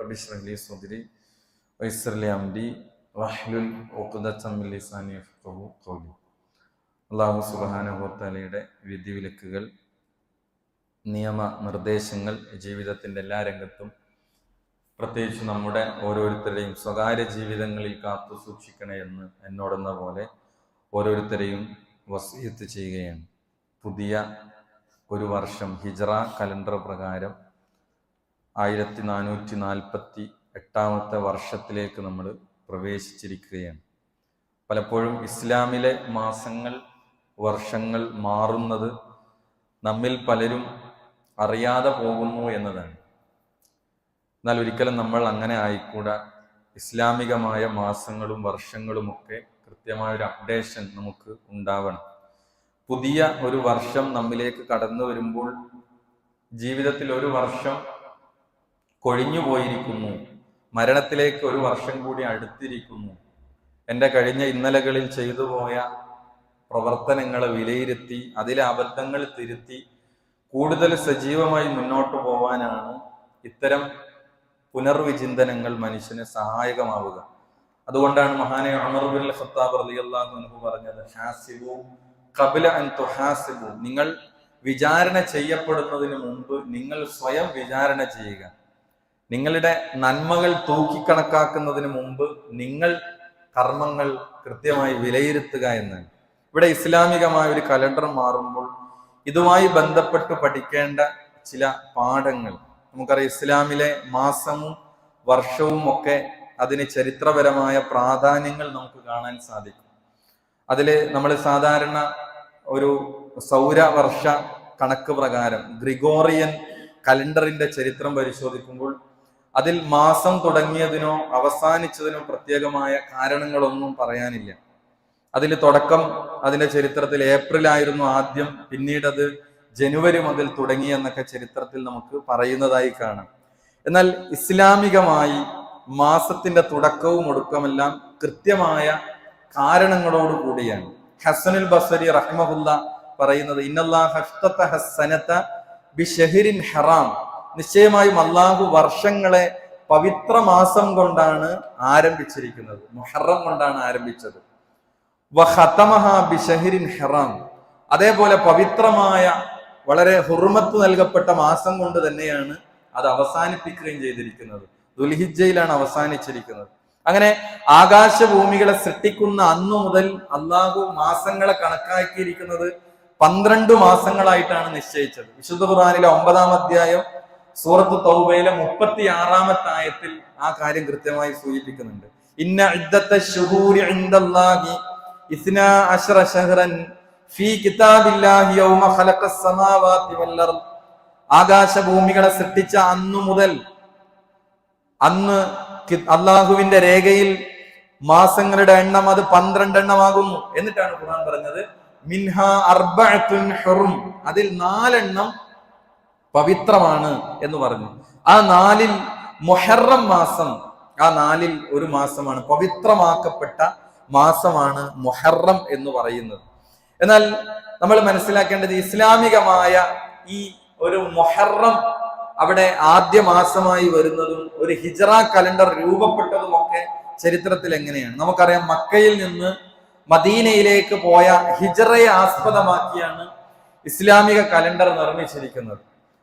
റബ്ബി ഇശ്റഹ് ലി സദ്രി വയസ്സിർ ലി അംരി വഹ്ലുൽ ഉഖ്ദതം മിൻ ലിസാനി യഫ്ഖഹു ഖൗലി. അല്ലാഹു സുബ്ഹാനഹു വ തആലയുടെ വിധിവിലക്കുകൾ, നിയമ നിർദ്ദേശങ്ങൾ ജീവിതത്തിൻ്റെ എല്ലാ രംഗത്തും, പ്രത്യേകിച്ച് നമ്മുടെ ഓരോരുത്തരുടെയും സ്വകാര്യ ജീവിതങ്ങളിൽ കാത്തു സൂക്ഷിക്കണേ എന്ന് എന്നോടെന്ന പോലെ ഓരോരുത്തരെയും വസിയത്ത് ചെയ്യുകയാണ്. പുതിയ ഒരു വർഷം ഹിജ്റ കലണ്ടർ പ്രകാരം 1448 വർഷത്തിലേക്ക് നമ്മൾ പ്രവേശിച്ചിരിക്കുകയാണ്. പലപ്പോഴും ഇസ്ലാമിലെ മാസങ്ങൾ, വർഷങ്ങൾ മാറുന്നത് നമ്മിൽ പലരും അറിയാതെ പോകുന്നു എന്നതാണ്. എന്നാൽ ഒരിക്കലും നമ്മൾ അങ്ങനെ ആയിക്കൂടാ. ഇസ്ലാമികമായ മാസങ്ങളും വർഷങ്ങളുമൊക്കെ കൃത്യമായൊരു അപ്ഡേഷൻ നമുക്ക് ഉണ്ടാവണം. പുതിയ ഒരു വർഷം നമ്മിലേക്ക് കടന്നു വരുമ്പോൾ ജീവിതത്തിൽ ഒരു വർഷം കൊഴിഞ്ഞു പോയിരിക്കുന്നു, മരണത്തിലേക്ക് ഒരു വർഷം കൂടി അടുത്തിരിക്കുന്നു. എൻ്റെ കഴിഞ്ഞ ഇന്നലകളിൽ ചെയ്തു പോയ പ്രവർത്തനങ്ങളെ വിലയിരുത്തി അതിലെ അബദ്ധങ്ങൾ തിരുത്തി കൂടുതൽ സജീവമായി മുന്നോട്ട് പോവാനാണ് ഇത്തരം പുനർവിചിന്തനങ്ങൾ മനുഷ്യന് സഹായകമാവുക. അതുകൊണ്ടാണ് മഹാനായ ഉമർ ബിൻ ഖത്താബ് റളിയല്ലാഹു അൻഹു പറഞ്ഞത്, ഹാസിബു ഖബ്ല അൻ തുഹാസിബു, നിങ്ങൾ വിചാരണ ചെയ്യപ്പെടുന്നതിന് മുമ്പ് നിങ്ങൾ സ്വയം വിചാരണ ചെയ്യുക. നിങ്ങളുടെ നന്മകൾ തൂക്കിക്കണക്കാക്കുന്നതിന് മുമ്പ് നിങ്ങൾ കർമ്മങ്ങൾ കൃത്യമായി വിലയിരുത്തുക എന്നാണ്. ഇവിടെ ഇസ്ലാമികമായ ഒരു കലണ്ടർ മാറുമ്പോൾ ഇതുമായി ബന്ധപ്പെട്ട് പഠിക്കേണ്ട ചില പാഠങ്ങൾ നമുക്കറിയാം. ഇസ്ലാമിലെ മാസവും വർഷവും ഒക്കെ അതിന് ചരിത്രപരമായ പ്രാധാന്യങ്ങൾ നമുക്ക് കാണാൻ സാധിക്കും. അതിൽ നമ്മൾ സാധാരണ ഒരു സൗരവർഷ കണക്ക് പ്രകാരം ഗ്രിഗോറിയൻ കലണ്ടറിന്റെ ചരിത്രം പരിശോധിക്കുമ്പോൾ അതിൽ മാസം തുടങ്ങിയതിനോ അവസാനിച്ചതിനോ പ്രത്യേകമായ കാരണങ്ങളൊന്നും പറയാനില്ല. അതിൽ തുടക്കം അതിന്റെ ചരിത്രത്തിൽ ഏപ്രിൽ ആയിരുന്നു ആദ്യം, പിന്നീട് അത് ജനുവരി മുതൽ തുടങ്ങി എന്നൊക്കെ ചരിത്രത്തിൽ നമുക്ക് പറയുന്നതായി കാണാം. എന്നാൽ ഇസ്ലാമികമായി മാസത്തിന്റെ തുടക്കവും ഒടുക്കമെല്ലാം കൃത്യമായ കാരണങ്ങളോട് കൂടിയാണ്. ഹസനുൽ ബസ്രി റഹിമഹുല്ല പറയുന്നത്, ഇന്നല്ലാഹ ഇഫ്തതഹ സനത ബിശഹ്രിൻ ഹറാം, നിശ്ചയമായും അല്ലാഹു വർഷങ്ങളെ പവിത്ര മാസം കൊണ്ടാണ് ആരംഭിച്ചിരിക്കുന്നത്, മുഹറം കൊണ്ടാണ് ആരംഭിച്ചത്. വഖതമഹ ബിശഹ്രിൻ ഹറാം, അതേപോലെ പവിത്രമായ വളരെ ഹുർമത്ത് നൽകപ്പെട്ട മാസം കൊണ്ട് തന്നെയാണ് അത് അവസാനിപ്പിക്കുകയും ചെയ്തിരിക്കുന്നത്. ദുൽഹിജ്ജയിലാണ് അവസാനിച്ചിരിക്കുന്നത്. അങ്ങനെ ആകാശഭൂമികളെ സൃഷ്ടിക്കുന്ന അന്നു മുതൽ അള്ളാഹു മാസങ്ങളെ കണക്കാക്കിയിരിക്കുന്നത് 12 മാസങ്ങളായിട്ടാണ് നിശ്ചയിച്ചത്. വിശുദ്ധ ഖുർആനിലെ 9-ാം അധ്യായം സൂറത്ത് തൗബയിലെ 36-ാമത്തെ ആയത്തിൽ ആ കാര്യം കൃത്യമായി സൂചിപ്പിക്കുന്നുണ്ട്. ഇന്ന ഇദ്ദത്തശ് ശുഹൂരി ഇൻദല്ലാഹി 12 ശഹ്റൻ ഫീ കിതാബില്ലാഹി യൗമ ഖലഖസ് സമാവാതി വൽ അർദ്, ആകാശഭൂമികളെ സൃഷ്ടിച്ച അന്നു മുതൽ, അന്ന് അള്ളാഹുവിന്റെ രേഖയിൽ മാസങ്ങളുടെ എണ്ണം അത് 12 എണ്ണമാകുന്നു. എന്നിട്ടാണ് ഖുർആൻ പറഞ്ഞത് മിൻഹ അർബഅത്തുൻ ഹുറും, അതിൽ 4 എണ്ണം പവിത്രമാണ് എന്ന് പറഞ്ഞു. ആ 4-ൽ മുഹറം മാസം, ആ 4-ൽ ഒരു മാസമാണ്, പവിത്രമാക്കപ്പെട്ട മാസമാണ് മുഹറം എന്ന് പറയുന്നത്. എന്നാൽ നമ്മൾ മനസ്സിലാക്കേണ്ടത് ഇസ്ലാമികമായ ഈ ഒരു മുഹറം അവിടെ ആദ്യ മാസമായി വരുന്നതും ഒരു ഹിജ്റ കലണ്ടർ രൂപപ്പെട്ടതും ഒക്കെ ചരിത്രത്തിൽ എങ്ങനെയാണ്? നമുക്കറിയാം, മക്കയിൽ നിന്ന് മദീനയിലേക്ക് പോയ ഹിജ്റയെ ആസ്പദമാക്കിയാണ് ഇസ്ലാമിക കലണ്ടർ നിർമ്മിച്ചിരിക്കുന്നത്.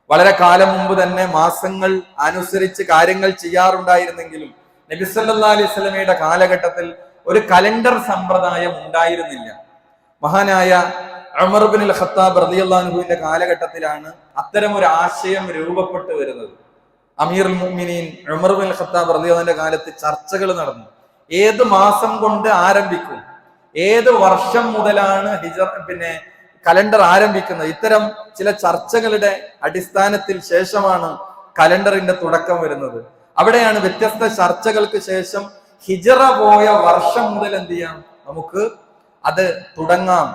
വളരെ കാലം മുമ്പ് തന്നെ മാസങ്ങൾ അനുസരിച്ച് കാര്യങ്ങൾ ചെയ്യാറുണ്ടായിരുന്നെങ്കിലും നബി സല്ലല്ലാഹു അലൈഹി വസല്ലമയുടെ കാലഘട്ടത്തിൽ ഒരു കലണ്ടർ സമ്പ്രദായം ഉണ്ടായിരുന്നില്ല. മഹാനായ ഉമർ ബിൻ ഖത്താബ് റളിയല്ലാഹു അൻഹുവിന്റെ കാലഘട്ടത്തിലാണ് അത്തരം ഒരു ആശയം രൂപപ്പെട്ടു വരുന്നത്. അമീറുൽ മുഅ്മിനീൻ ഉമർ ബിൻ ഖത്താബ് റളിയല്ലാഹുവിന്റെ കാലത്ത് ചർച്ചകൾ നടന്നു. ഏത് മാസം കൊണ്ട് ആരംഭിക്കും, ഏത് വർഷം മുതലാണ് കലണ്ടർ ആരംഭിക്കുന്നത്, ഇത്തരം ചില ചർച്ചകളുടെ അടിസ്ഥാനത്തിൽ ശേഷമാണ് കലണ്ടറിന്റെ തുടക്കം വരുന്നത്. അവിടെയാണ് വ്യത്യസ്ത ചർച്ചകൾക്ക് ശേഷം ഹിജ്റ പോയ വർഷം മുതൽ എന്ത് ചെയ്യാം, നമുക്ക് അത് തുടങ്ങാം,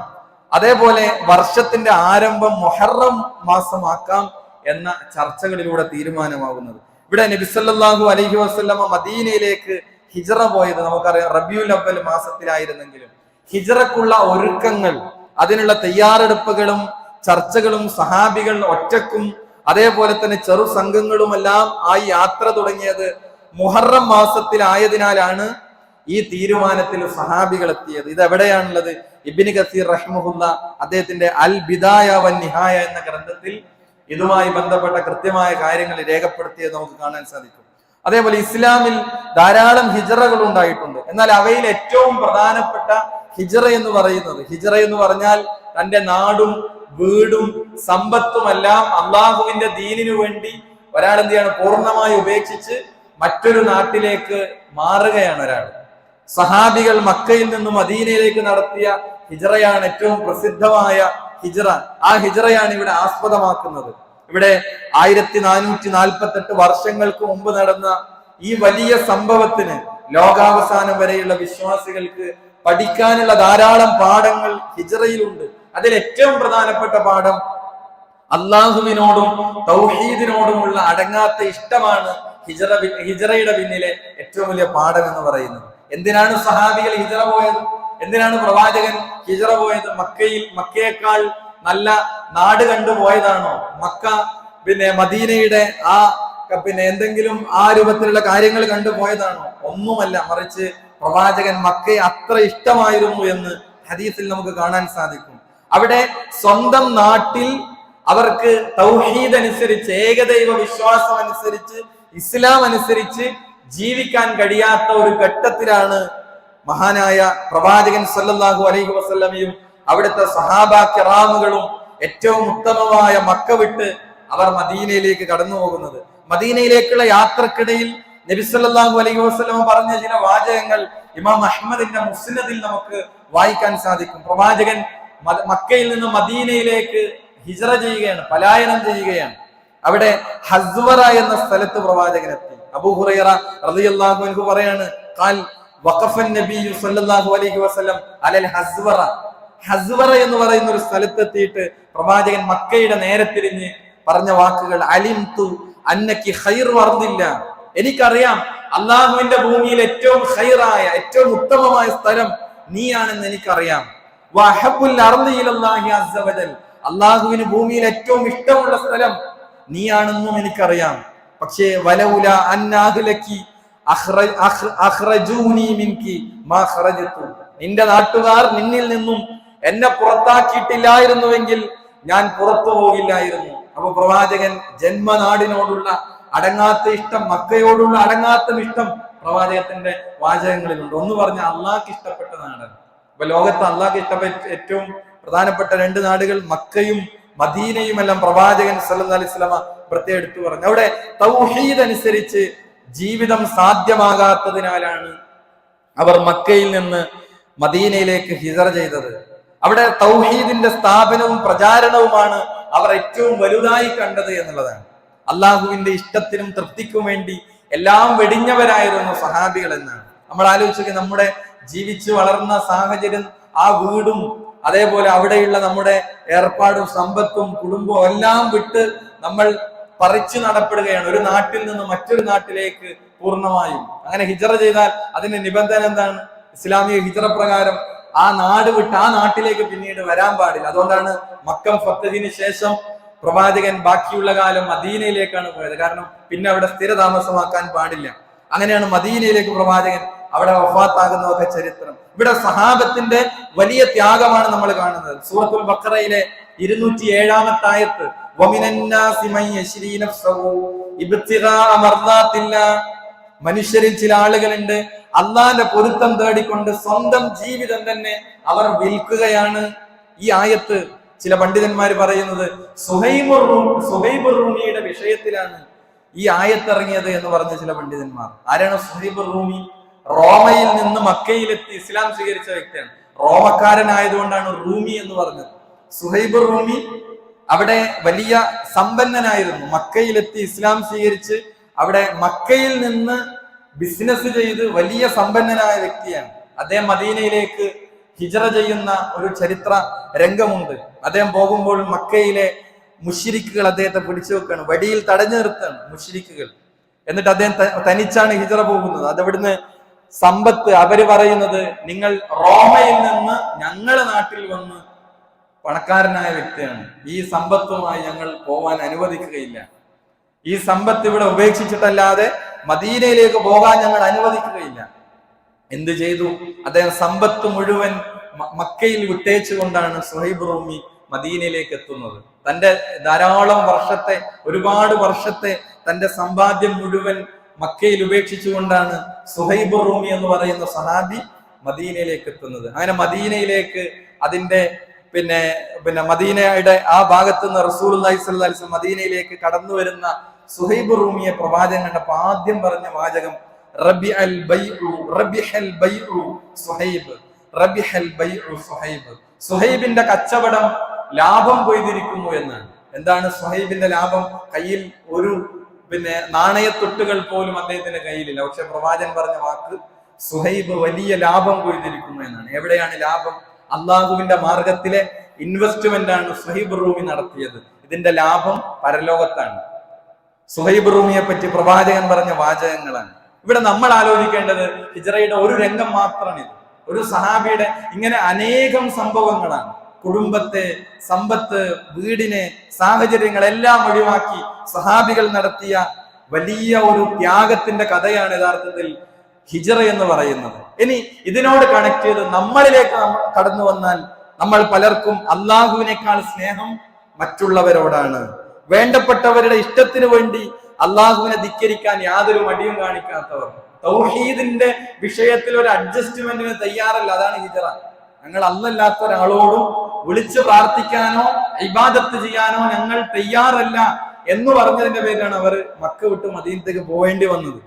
അതേപോലെ വർഷത്തിന്റെ ആരംഭം മുഹറം മാസമാക്കാം എന്ന ചർച്ചകളിലൂടെ തീരുമാനമാകുന്നത്. ഇവിടെ നബി സല്ലല്ലാഹു അലൈഹി വസല്ലമ മദീനയിലേക്ക് ഹിജ്റ പോയത് നമുക്കറിയാം റബീഉൽ അവ്വൽ മാസത്തിലായിരുന്നെങ്കിലും ഹിജ്റക്കുള്ള ഒരുക്കങ്ങൾ, അതിനുള്ള തയ്യാറെടുപ്പുകളും ചർച്ചകളും സഹാബികൾ ഒറ്റക്കും അതേപോലെ തന്നെ ചെറു സംഘങ്ങളുമെല്ലാം ആ യാത്ര തുടങ്ങിയത് മുഹറം മാസത്തിലായതിനാലാണ് ഈ തീരുമാനത്തിൽ സഹാബികൾ എത്തിയത്. ഇത് എവിടെയാണുള്ളത്? ഇബ്നു കസീർ റഹിമഹുല്ല അദ്ദേഹത്തിന്റെ അൽ ബിദായ വൻ നിഹായ എന്ന ഗ്രന്ഥത്തിൽ ഇതുമായി ബന്ധപ്പെട്ട കൃത്യമായ കാര്യങ്ങൾ രേഖപ്പെടുത്തിയത് നമുക്ക് കാണാൻ സാധിക്കും. അതേപോലെ ഇസ്ലാമിൽ ധാരാളം ഹിജറകൾ ഉണ്ടായിട്ടുണ്ട്. എന്നാൽ അവയിൽ ഏറ്റവും പ്രധാനപ്പെട്ട ഹിജറ എന്ന് പറഞ്ഞാൽ തന്റെ നാടും വീടും സമ്പത്തുമെല്ലാം അള്ളാഹുവിന്റെ ദീനിനു വേണ്ടി ഒരാൾ എന്ത് ചെയ്യാണ്? പൂർണ്ണമായി ഉപേക്ഷിച്ച് മറ്റൊരു നാട്ടിലേക്ക് മാറുകയാണ് ഒരാൾ. സഹാബികൾ മക്കയിൽ നിന്നും മദീനയിലേക്ക് നടത്തിയ ഹിജറയാണ് ഏറ്റവും പ്രസിദ്ധമായ ഹിജറ. ആ ഹിജറയാണ് ഇവിടെ ആസ്പദമാക്കുന്നത്. ഇവിടെ 1448 വർഷങ്ങൾക്ക് മുമ്പ് നടന്ന ഈ വലിയ സംഭവത്തിന് ലോകാവസാനം വരെയുള്ള വിശ്വാസികൾക്ക് പഠിക്കാനുള്ള ധാരാളം പാഠങ്ങൾ ഹിജറയിലുണ്ട്. അതിൽ ഏറ്റവും പ്രധാനപ്പെട്ട പാഠം അള്ളാഹുവിനോടും തൗഹീദിനോടുമുള്ള അടങ്ങാത്ത ഇഷ്ടമാണ് ഹിജറയുടെ പിന്നിലെ ഏറ്റവും വലിയ പാഠം എന്ന് പറയുന്നത്. എന്തിനാണ് സഹാബികൾ ഹിജറ പോയത്? എന്തിനാണ് പ്രവാചകൻ ഹിജറ പോയത്? മക്കയേക്കാൾ നല്ല നാട് കണ്ടുപോയതാണോ? മക്ക മദീനയുടെ എന്തെങ്കിലും ആ രൂപത്തിലുള്ള കാര്യങ്ങൾ കണ്ടുപോയതാണോ? ഒന്നുമല്ല. മറിച്ച് പ്രവാചകൻ മക്കയെ അത്ര ഇഷ്ടമായിരുന്നു എന്ന് ഹദീസിൽ നമുക്ക് കാണാൻ സാധിക്കും. അവിടെ സ്വന്തം നാട്ടിൽ അവർക്ക് തൗഹീദ് അനുസരിച്ച്, ഏകദൈവ വിശ്വാസം അനുസരിച്ച്, ഇസ്ലാം അനുസരിച്ച് ജീവിക്കാൻ കഴിയാത്ത ഒരു ഘട്ടത്തിലാണ് മഹാനായ പ്രവാചകൻ സല്ലല്ലാഹു അലൈഹി വസല്ലമയും അവിടുത്തെ സഹാബാ കിറാമുകളും ഏറ്റവും ഉത്തമമായ മക്ക വിട്ട് അവർ മദീനയിലേക്ക് കടന്നു പോകുന്നത്. മദീനയിലേക്കുള്ള യാത്രക്കിടയിൽ നബി സല്ലല്ലാഹു അലൈഹി വസല്ലമ പറഞ്ഞ ചില വാചകങ്ങൾ ഇമാം അഹ്മദിന്റെ മുസ്നദിൽ നമുക്ക് വായിക്കാൻ സാധിക്കും. പ്രവാചകൻ മക്കയിൽ നിന്ന് മദീനയിലേക്ക് ഹിജ്റ ചെയ്യുകയാണ്, പലായനം ചെയ്യുകയാണ്. അവിടെ ഹസ്വറ എന്ന സ്ഥലത്ത് പ്രവാചകൻ എത്തി. അബൂ ഹുറൈറ റളിയല്ലാഹു അൻഹു പറയാണ്, ഖാൽ വഖഫൻ നബിയ്യു സല്ലല്ലാഹു അലൈഹി വസല്ലം അലൽ ഹസ്വറ. ഹസ്വറ എന്ന് പറയുന്ന ഒരു സ്ഥലത്തെത്തിയിട്ട് പ്രവാചകൻ മക്കയുടെ നേരെ തിരിഞ്ഞ് പറഞ്ഞ വാക്കുകൾ, അലിംതു അന്നകി ഖൈറു അർദില്ല. എനിക്കറിയാം അള്ളാഹുവിന്റെ ഭൂമിയിൽ ഏറ്റവും ഖൈറായ, ഏറ്റവും ഉത്തമമായ സ്ഥലം നീയാണെന്ന് എനിക്കറിയാം. വഅഹബ്ബുൽ അർദി ഇലല്ലാഹി അസ്സ വജൽ. അള്ളാഹുവിന് ഭൂമിയിൽ ഏറ്റവും ഇഷ്ടമുള്ള സ്ഥലം നീയാണെന്നും എനിക്കറിയാം. പക്ഷേ വലൗല അന്നാഹ്ലകി അഖ്റജൂനി മിൻകി മാ ഖറജതു. നിന്റെ നാട്ടുകാർ നിന്നിൽ നിന്നും എന്നെ പുറത്താക്കിയിട്ടില്ലായിരുന്നുവെങ്കിൽ ഞാൻ പുറത്തു പോകില്ലായിരുന്നു. അപ്പൊ പ്രവാചകൻ ജന്മനാടിനോടുള്ള അടങ്ങാത്ത ഇഷ്ടം, മക്കയോടുള്ള അടങ്ങാത്ത ഇഷ്ടം പ്രവാചകത്തിന്റെ വാചകങ്ങളിലുണ്ട്. ഒന്ന് പറഞ്ഞ അള്ളാഹ്ക്ക് ഇഷ്ടപ്പെട്ട നാടാണ്. അപ്പൊ ലോകത്ത് അള്ളാഹ്ക്ക് ഇഷ്ടപ്പെട്ട ഏറ്റവും പ്രധാനപ്പെട്ട 2 നാടുകൾ മക്കയും മദീനയും എല്ലാം പ്രവാചകൻ സല്ലല്ലാഹു അലൈഹി വസല്ലമ പ്രത്യേകം എടുത്തു പറഞ്ഞു. അവിടെ തൗഹീദ് അനുസരിച്ച് ജീവിതം സാധ്യമാകാത്തതിനാലാണ് അവർ മക്കയിൽ നിന്ന് മദീനയിലേക്ക് ഹിജറ ചെയ്തത്. അവിടെ തൗഹീദിന്റെ സ്ഥാപനവും പ്രചാരണവുമാണ് അവർ ഏറ്റവും വലുതായി കണ്ടത് എന്നുള്ളതാണ്. അള്ളാഹുവിന്റെ ഇഷ്ടത്തിനും തൃപ്തിക്കും വേണ്ടി എല്ലാം വെടിഞ്ഞവരായിരുന്നു സഹാബികൾ എന്നാണ്. നമ്മൾ ആലോചിക്കുക, നമ്മുടെ ജീവിച്ചു വളർന്ന സാഹചര്യം, ആ വീടും അതേപോലെ അവിടെയുള്ള നമ്മുടെ ഏർപ്പാടും സമ്പത്തും കുടുംബവും എല്ലാം വിട്ട് നമ്മൾ പറിച്ചു നടപ്പെടുകയാണ് ഒരു നാട്ടിൽ നിന്ന് മറ്റൊരു നാട്ടിലേക്ക് പൂർണ്ണമായും. അങ്ങനെ ഹിജറ ചെയ്താൽ അതിന്റെ നിബന്ധന എന്താണ്? ഇസ്ലാമിക ഹിജറ പ്രകാരം ആ നാട് വിട്ട് ആ നാട്ടിലേക്ക് പിന്നീട് വരാൻ പാടില്ല. അതുകൊണ്ടാണ് മക്കം ഫത്തഹിന് ശേഷം പ്രവാചകൻ ബാക്കിയുള്ള കാലം മദീനയിലേക്കാണ് പോയത്. കാരണം പിന്നെ അവിടെ സ്ഥിരതാമസമാക്കാൻ പാടില്ല. അങ്ങനെയാണ് മദീനയിലേക്ക് പ്രവാചകൻ അവിടെ വഫാത്താകുന്നതൊക്കെ ചരിത്രം. ഇവിടെ സഹാബത്തിന്റെ വലിയ ത്യാഗമാണ് നമ്മൾ കാണുന്നത്. സൂറത്തുൽ ബഖറയിലെ 207-ാമത്തെ ആയത്ത്, വമിനന്നാസി മൻ യശ്രീ നഫ്സഹു ഇബ്തിഗാഅ മർദാത്തില്ലാ. മനുഷ്യരിൽ ചില ആളുകളുണ്ട് അള്ളാന്റെ പൊരുത്തം തേടിക്കൊണ്ട് സ്വന്തം ജീവിതം തന്നെ അവർ വിൽക്കുകയാണ്. ഈ ആയത്ത് ചില പണ്ഡിതന്മാർ പറയുന്നത് സുഹൈബുർ റൂമിയുടെ വിഷയത്തിലാണ് ഈ ആയത്ത് ഇറങ്ങിയത് എന്ന് പറഞ്ഞ ചില പണ്ഡിതന്മാർ. ആരാണ് സുഹൈബുർ റൂമി? റോമയിൽ നിന്ന് മക്കയിലെത്തി ഇസ്ലാം സ്വീകരിച്ച വ്യക്തിയാണ്. റോമക്കാരനായതുകൊണ്ടാണ് റൂമി എന്ന് പറഞ്ഞത്. സുഹൈബുർ റൂമി അവിടെ വലിയ സമ്പന്നനായിരുന്നു. മക്കയിലെത്തി ഇസ്ലാം സ്വീകരിച്ച് അവിടെ മക്കയിൽ നിന്ന് ബിസിനസ് ചെയ്ത് വലിയ സമ്പന്നനായ വ്യക്തിയാണ്. അദ്ദേഹം മദീനയിലേക്ക് ഹിജറ ചെയ്യുന്ന ഒരു ചരിത്ര രംഗമുണ്ട്. അദ്ദേഹം പോകുമ്പോൾ മക്കയിലെ മുശ്രിക്കുകൾ അദ്ദേഹത്തെ പിടിച്ചു വെക്കാണ്, വടിയിൽ തടഞ്ഞു നിർത്തുകയാണ് മുശ്രിക്കുകൾ. എന്നിട്ട് അദ്ദേഹം തനിച്ചാണ് ഹിജറ പോകുന്നത്. അതവിടുന്ന് സമ്പത്ത് അവര് പറയുന്നത്, നിങ്ങൾ റോമയിൽ നിന്ന് ഞങ്ങളുടെ നാട്ടിൽ വന്ന് പണക്കാരനായ വ്യക്തിയാണ്, ഈ സമ്പത്തുമായി ഞങ്ങൾ പോവാൻ അനുവദിക്കുകയില്ല. ഈ സമ്പത്ത് ഇവിടെ ഉപേക്ഷിച്ചിട്ടല്ലാതെ മദീനയിലേക്ക് പോകാൻ ഞങ്ങൾ അനുവദിക്കുകയില്ല. എന്ത് ചെയ്തു? അദ്ദേഹം സമ്പത്ത് മുഴുവൻ മക്കയിൽ വിട്ടേച്ചുകൊണ്ടാണ് സുഹൈബ് റൂമി മദീനയിലേക്ക് എത്തുന്നത്. തന്റെ ധാരാളം വർഷത്തെ, ഒരുപാട് വർഷത്തെ തന്റെ സമ്പാദ്യം മുഴുവൻ മക്കയിൽ ഉപേക്ഷിച്ചുകൊണ്ടാണ് സുഹൈബ് റൂമി എന്ന് പറയുന്ന സഹാബി മദീനയിലേക്ക് എത്തുന്നത്. അങ്ങനെ മദീനയിലേക്ക് അതിന്റെ പിന്നെ മദീനയുടെ ആ ഭാഗത്ത് നിന്ന് റസൂലുള്ളാഹി സ്വല്ലല്ലാഹി അലൈഹി വസല്ലം മദീനയിലേക്ക് കടന്നു വരുന്ന സുഹൈബ് റൂമിയെ പ്രവാചകൻ കണ്ടപ്പോൾ ആദ്യം പറഞ്ഞ വാചകം റബിഅൽ ബൈഉ റബിഹൽ ബൈഉ സുഹൈബ്, റബിഹൽ ബൈഉ സുഹൈബ്. സുഹൈബിന്റെ കച്ചവടം ലാഭം കൊയ്തിരിക്കുന്നു എന്നാണ്. എന്താണ് സുഹൈബിന്റെ ലാഭം? കയ്യിൽ ഒരു നാണയത്തൊട്ടുകൾ പോലും അദ്ദേഹത്തിന്റെ കയ്യിലില്ല. പക്ഷെ പ്രവാചകൻ പറഞ്ഞ വാക്ക് സുഹൈബ് വലിയ ലാഭം കൊയ്തിരിക്കുന്നു എന്നാണ്. എവിടെയാണ് ലാഭം? അള്ളാഹുവിന്റെ മാർഗത്തിലെ ഇൻവെസ്റ്റ്മെന്റ് ആണ് സുഹൈബ് റൂമി നടത്തിയത്. ഇതിന്റെ ലാഭം പരലോകത്താണ്. സുഹൈബ് റൂമിയെ പറ്റി പ്രവാചകൻ പറഞ്ഞ വാചകങ്ങളാണ്. ഇവിടെ നമ്മൾ ആലോചിക്കേണ്ടത് ഹിജ്റയുടെ ഒരു രംഗം മാത്രമാണ് ഇത്. ഒരു സഹാബിയുടെ ഇങ്ങനെ അനേകം സംഭവങ്ങളാണ്. കുടുംബത്തെ, സമ്പത്ത്, വീടിനെ, സാഹചര്യങ്ങളെല്ലാം ഒഴിവാക്കി സഹാബികൾ നടത്തിയ വലിയ ഒരു ത്യാഗത്തിന്റെ കഥയാണ് യഥാർത്ഥത്തിൽ ഹിജ്റ എന്ന് പറയുന്നത്. ഇനി ഇതിനോട് കണക്ട് ചെയ്ത് നമ്മളിലേക്ക് കടന്നു വന്നാൽ നമ്മൾ പലർക്കും അള്ളാഹുവിനേക്കാൾ സ്നേഹം മറ്റുള്ളവരോടാണ്. വേണ്ടപ്പെട്ടവരുടെ ഇഷ്ടത്തിന് വേണ്ടി അള്ളാഹുവിനെ ധിക്കരിക്കാൻ യാതൊരു മടിയും കാണിക്കാത്തവർ, തൗഹീദിന്റെ വിഷയത്തിൽ ഒരു അഡ്ജസ്റ്റ്മെന്റിന് തയ്യാറല്ല. അതാണ് ഹിജ്റ. ഞങ്ങൾ അല്ലാത്ത ഒരാളോടും വിളിച്ചു പ്രാർത്ഥിക്കാനോ ഇബാദത്ത് ചെയ്യാനോ ഞങ്ങൾ തയ്യാറല്ല എന്ന് പറഞ്ഞതിന്റെ പേരിലാണ് അവർ മക്ക വിട്ട് മദീനത്തേക്ക് പോവേണ്ടി വന്നത്.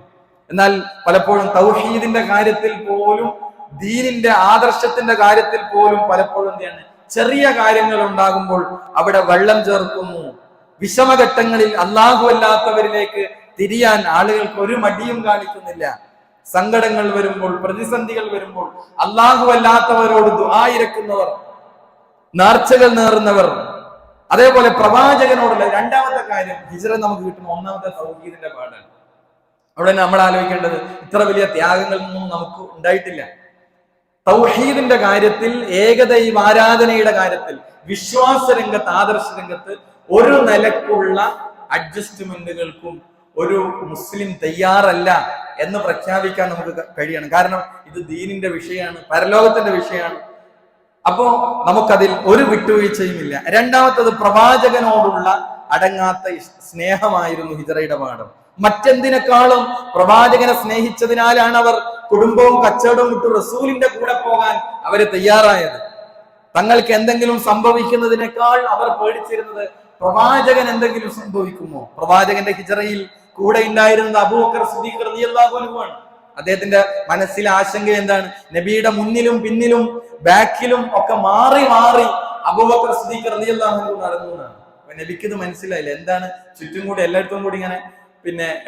എന്നാൽ പലപ്പോഴും തൗഹീദിന്റെ കാര്യത്തിൽ പോലും, ദീനിന്റെ ആദർശത്തിന്റെ കാര്യത്തിൽ പോലും പലപ്പോഴും എന്താണ്, ചെറിയ കാര്യങ്ങൾ ഉണ്ടാകുമ്പോൾ അവിടെ വെള്ളം ചേർക്കുന്നു. വിഷമഘട്ടങ്ങളിൽ അല്ലാഹു അല്ലാത്തവരിലേക്ക് തിരിയാൻ ആളുകൾക്ക് ഒരു മടിയും കാണിക്കുന്നില്ല. സങ്കടങ്ങൾ വരുമ്പോൾ, പ്രതിസന്ധികൾ വരുമ്പോൾ അല്ലാഹു അല്ലാത്തവരോട് ദുആ ഇരക്കുന്നവർ, നേർച്ചകൾ നേറുന്നവർ. അതേപോലെ പ്രവാചകനോടുള്ള രണ്ടാമത്തെ കാര്യം, ഹിജ്റ നമുക്ക് കിട്ടുന്ന ഒന്നാമത്തെ തൗഹീദിന്റെ പാഠാണ്. അവിടെ നമ്മൾ ആലോചിക്കേണ്ടത് ഇത്ര വലിയ ത്യാഗങ്ങളൊന്നും നമുക്ക് ഉണ്ടായിട്ടില്ല. തൗഹീദിന്റെ കാര്യത്തിൽ, ഏകദൈവ ആരാധനയുടെ കാര്യത്തിൽ, വിശ്വാസ രംഗത്ത്, ആദർശ രംഗത്ത് ഒരു നിലക്കുള്ള അഡ്ജസ്റ്റ്മെന്റുകൾക്കും ഒരു മുസ്ലിം തയ്യാറല്ല എന്ന് പ്രഖ്യാപിക്കാൻ നമുക്ക് കഴിയണം. കാരണം ഇത് ദീനിന്റെ വിഷയമാണ്, പരലോകത്തിന്റെ വിഷയമാണ്. അപ്പോ നമുക്കതിൽ ഒരു വിട്ടുവീഴ്ചയും ഇല്ല. രണ്ടാമത്തത് പ്രവാചകനോടുള്ള അടങ്ങാത്ത സ്നേഹമായിരുന്നു ഹിജ്റയുടെ പാഠം. മറ്റെന്തിനേക്കാളും പ്രവാചകനെ സ്നേഹിച്ചതിനാലാണ് അവർ കുടുംബവും കച്ചവടവും വിട്ടു റസൂലിന്റെ കൂടെ പോകാൻ അവര് തയ്യാറായത്. തങ്ങൾക്ക് എന്തെങ്കിലും സംഭവിക്കുന്നതിനേക്കാൾ അവർ പേടിച്ചിരുന്നത് പ്രവാചകൻ എന്തെങ്കിലും സംഭവിക്കുമോ. പ്രവാചകന്റെ ഹിജ്റയിൽ കൂടെ ഉണ്ടായിരുന്നത് അബൂബക്കർ സിദ്ദീഖ് റളിയല്ലാഹു അൻഹു ആണ്. അദ്ദേഹത്തിന്റെ മനസ്സിലെ ആശങ്ക എന്താണ്? നബിയുടെ മുന്നിലും പിന്നിലും ബാക്കിലും ഒക്കെ മാറി മാറി അബൂബക്കർ സിദ്ദീഖ് റളിയല്ലാഹു അൻഹു നടന്നു എന്നാണ്. അപ്പൊ നബിക്ക് ഇത് മനസ്സിലായില്ല. എന്താണ് ചുറ്റും കൂടി എല്ലായിടത്തും കൂടി ഇങ്ങനെ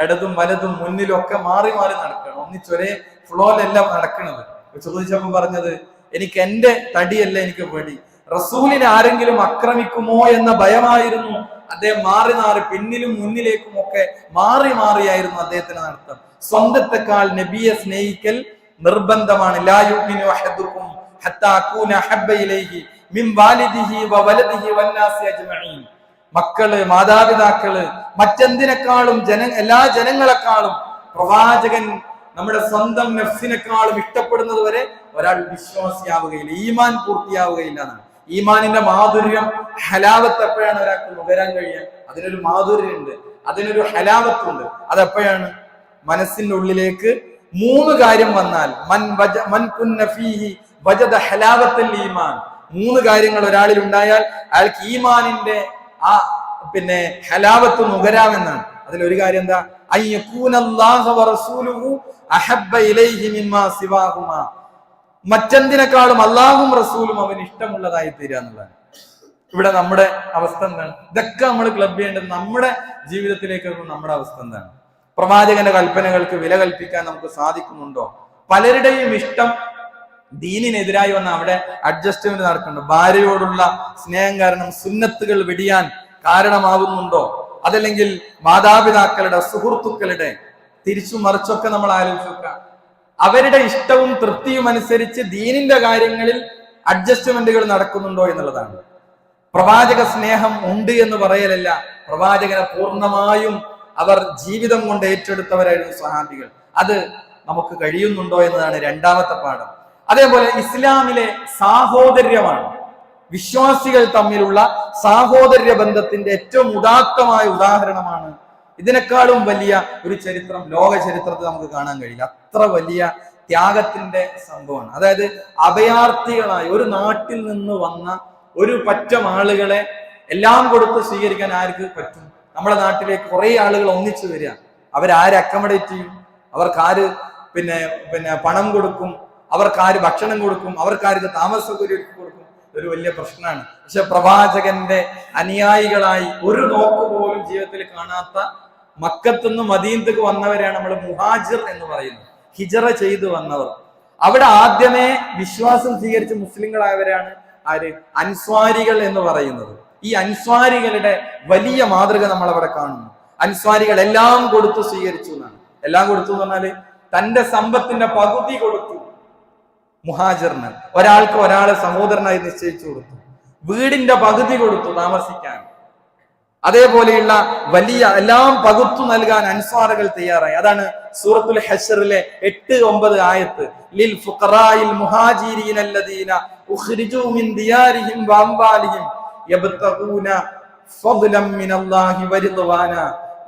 ഇടതും വലതും മുന്നിലും ഒക്കെ മാറി മാറി നടക്കണം, ഒന്നിച്ചൊരേ ഫ്ലോയിലെല്ലാം നടക്കണത്. ചോദിച്ചപ്പോ പറഞ്ഞത്, എനിക്ക് എന്റെ തടിയല്ല എനിക്ക് പേടി, റസൂലിനെ ആരെങ്കിലും ആക്രമിക്കുമോ എന്ന ഭയമായിരുന്നു. അദ്ദേഹം മാറി മാറി പിന്നിലും മുന്നിലേക്കും ഒക്കെ മാറി മാറിയായിരുന്നു അദ്ദേഹത്തിന് നടത്തം. സ്വന്തത്തെക്കാൾ നബിയെ സ്നേഹിക്കൽ നിർബന്ധമാണ്. ലാ യുഅ്മിനു അഹദുക്കും ഹത്താ അകൂന അഹബ്ബ ഇലൈഹി മിൻ വാലിദിഹി വവലദിഹി വന്നാസി അജ്മഈൻ. മക്കള്, മാതാപിതാക്കള്, മറ്റെന്തിനേക്കാളും എല്ലാ ജനങ്ങളെക്കാളും പ്രവാചകൻ നമ്മുടെ സ്വന്തം നഫ്സിനെക്കാളും ഇഷ്ടപ്പെടുന്നത് വരെ ഒരാൾ വിശ്വാസിയാവുകയില്ല, ഈമാൻ പൂർത്തിയാവുകയില്ല എന്നാണ്. ഈമാനിന്റെ മാധുര്യം, ഹലാവത്ത് എപ്പോഴാണ് ഒരാൾക്ക് നുകരാൻ കഴിയുക? അതിനൊരു മാധുര്യമുണ്ട്, അതിനൊരു ഹലാവത്തുണ്ട്. അതെപ്പോഴാണ്? മനസ്സിന്റെ ഉള്ളിലേക്ക് മൂന്ന് കാര്യം വന്നാൽ, മൻ കുന്ന ഫീഹി വജദ ഹലാവത്തുൽ ഈമാൻ. മൂന്ന് കാര്യങ്ങൾ ഒരാളിൽ ഉണ്ടായാൽ അയാൾക്ക് ഈമാനിന്റെ ആ ഹലാവത്ത് നുകരാമെന്നാണ്. അതിലൊരു കാര്യം എന്താ? അയ്യകൂനല്ലാഹു വറസൂലുഹു അഹബ്ബ ഇലൈഹി മിമ്മാ സിവാഹുമാ. മറ്റെന്തിനേക്കാളും അള്ളാഹും റസൂലും അവന് ഇഷ്ടമുള്ളതായി തീരുക എന്നുള്ളതാണ്. ഇവിടെ നമ്മുടെ അവസ്ഥ എന്താണ്? ഇതൊക്കെ നമ്മൾ ക്ലബ് ചെയ്യേണ്ടത് നമ്മുടെ ജീവിതത്തിലേക്ക് നമ്മുടെ അവസ്ഥ എന്താണ്? പ്രവാചകന്റെ കൽപ്പനകൾക്ക് വില കൽപ്പിക്കാൻ നമുക്ക് സാധിക്കുന്നുണ്ടോ? പലരുടെയും ഇഷ്ടം ദീനിനെതിരായി വന്ന അവിടെ അഡ്ജസ്റ്റ്മെന്റ് നടക്കുന്നുണ്ടോ? ഭാര്യയോടുള്ള സ്നേഹം കാരണം സുന്നത്തുകൾ വെടിയാൻ കാരണമാകുന്നുണ്ടോ? അതല്ലെങ്കിൽ മാതാപിതാക്കളുടെ, സുഹൃത്തുക്കളുടെ, തിരിച്ചും മറിച്ചൊക്കെ നമ്മൾ ആലോചിച്ച് നോക്കാം. അവരുടെ ഇഷ്ടവും തൃപ്തിയും അനുസരിച്ച് ദീനിന്റെ കാര്യങ്ങളിൽ അഡ്ജസ്റ്റ്മെന്റുകൾ നടക്കുന്നുണ്ടോ എന്നുള്ളതാണ്. പ്രവാചക സ്നേഹം ഉണ്ട് എന്ന് പറയലല്ല, പ്രവാചകനെ പൂർണ്ണമായും അവർ ജീവിതം കൊണ്ട് ഏറ്റെടുത്തവരായിരുന്നു സ്വഹാബികൾ. അത് നമുക്ക് കഴിയുന്നുണ്ടോ എന്നതാണ് രണ്ടാമത്തെ പാഠം. അതേപോലെ ഇസ്ലാമിലെ സാഹോദര്യമാണ്, വിശ്വാസികൾ തമ്മിലുള്ള സാഹോദര്യ ബന്ധത്തിന്റെ ഏറ്റവും ഉദാത്തമായ ഉദാഹരണമാണ്. ഇതിനേക്കാളും വലിയ ഒരു ചരിത്രം ലോക ചരിത്രത്തിൽ നമുക്ക് കാണാൻ കഴിയില്ല. അത്ര വലിയ ത്യാഗത്തിന്റെ സംഭവമാണ്. അതായത് അഭയാർത്ഥികളായി ഒരു നാട്ടിൽ നിന്ന് വന്ന ഒരു പറ്റം ആളുകളെ എല്ലാം കൊടുത്ത് സ്വീകരിക്കാൻ ആർക്ക് പറ്റും? നമ്മുടെ നാട്ടിലേക്ക് കുറെ ആളുകൾ ഒന്നിച്ചു വരിക, അവരാര് അക്കമഡേറ്റ് ചെയ്യും? അവർക്കാര് പിന്നെ പണം കൊടുക്കും? അവർക്കാര് ഭക്ഷണം കൊടുക്കും? അവർക്കാർക്ക് താമസ സൗകര്യം കൊടുക്കും? ഒരു വലിയ പ്രശ്നമാണ്. പക്ഷെ പ്രവാചകന്റെ അനുയായികളായി ഒരു നോക്ക് പോലും ജീവിതത്തിൽ കാണാത്ത മക്കത്തുനിന്ന് മദീനത്തേക്ക് വന്നവരെയാണ് നമ്മൾ മുഹാജിർ എന്ന് പറയുന്നത്, ഹിജറ ചെയ്തു വന്നവർ. അവിടെ ആദ്യമേ വിശ്വാസം സ്വീകരിച്ച് മുസ്ലിങ്ങളായവരാണ് ആര്? അൻസ്വാരികൾ എന്ന് പറയുന്നത്. ഈ അൻസ്വാരികളുടെ വലിയ മാതൃക നമ്മൾ അവിടെ കാണുന്നു. അൻസ്വാരികൾ എല്ലാം കൊടുത്തു സ്വീകരിച്ചു എന്നാണ്. എല്ലാം കൊടുത്തു എന്ന് പറഞ്ഞാല് തന്റെ സമ്പത്തിന്റെ പകുതി കൊടുത്തു മുഹാജിറിന്, ഒരാൾക്ക് ഒരാളെ സഹോദരനായി നിശ്ചയിച്ചു കൊടുത്തു, വീടിന്റെ പകുതി കൊടുത്തു താമസിക്കാൻ. അതേപോലെയുള്ള വലിയ എല്ലാം പകുത്തു നൽകാൻ അൻസ്വാറുകൾ തയ്യാറായി. അതാണ് സൂറത്തുൽ ഹശ്റിലെ 8-9 ആയത്ത്. ലിൽ ഫുഖറാഇൽ മുഹാജിരീന അല്ലദീന ഉഖ്രിജൂ മിൻ ദിയാരിഹിം വഅംവാലിഹിം യബ്തഗൂന ഫദ്ലൻ മിനല്ലാഹി വറിദ്വാന